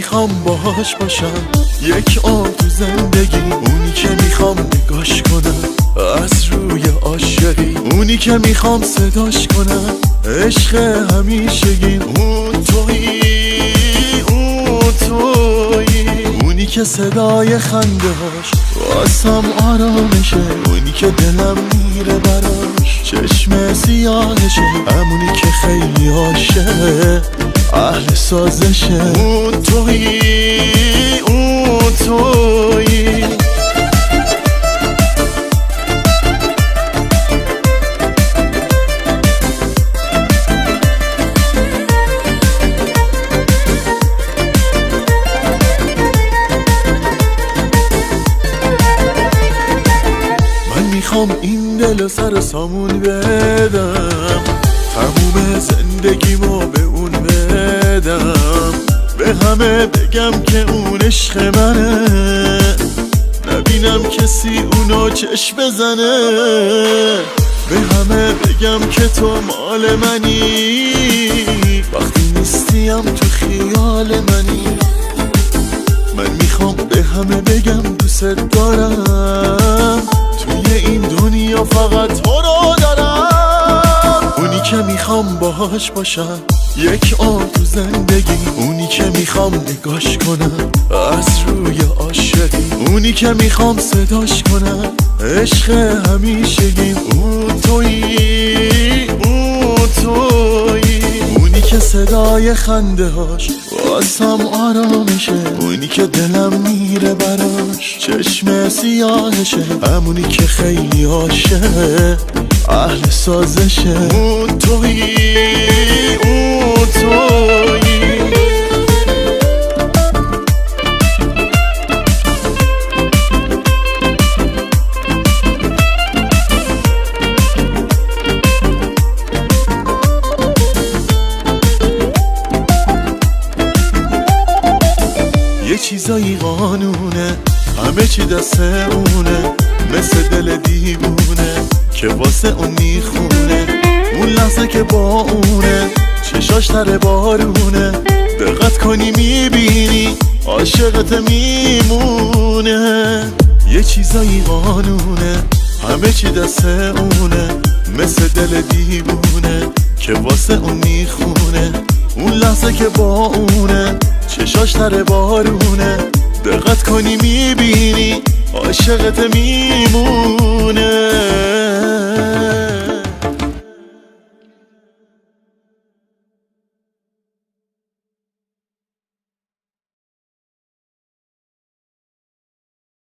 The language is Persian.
میخوام باهاش باشم، یک آب تو زندگی. اونی که میخوام نگاش کنم از روی عاشقی، اونی که میخوام صداش کنم عشق همیشگی. اون تویی، اون تویی، اونی که صدای خندهاش واسم آرامشه، اونی که دلم میره براش چشم سیاهشه، همونی که خیلی عاشق اهل سازشه. اون تویی، اون تویی. میخوام این دل سر سامون بدم، تموم زندگیمو به اون بدم، به همه بگم که اون عشق منه، نبینم کسی اونو چشم بزنه، به همه بگم که تو مال منی، وقتی نیستیم تو خیال منی. من میخوام به همه بگم دوست دارم، توی این دنیا فقط تو رو دارم. اونی که میخوام باهاش باشم، یک آب تو زندگی. اونی که میخوام نگاش کنم از روی عاشقی، اونی که میخوام صداش کنم عشق همیشگی. اون تویی، اون تویی، اونی که صدای خنده هاش واسم آرامشه، اونی که دلم میره براش چشم سیاهشه، همونی که خیلی عاشق اهل سازشه. اون تویی، اون تویی. یه چیزایی قانونه، همه چی دست اونه، مثل دل دیوونه که واسه اون میخونه. اون لحظه که با اونه چشاش تر بارونه، دقت کنی میبینی عاشقت میمونه. یه چیزایی قانونه، همه چی دست اونه، مثل دل دیوونه که واسه اون میخونه. اون لحظه که با اونه چشاش تر بارونه، دقت کنی میبینی عاشقت میمونه.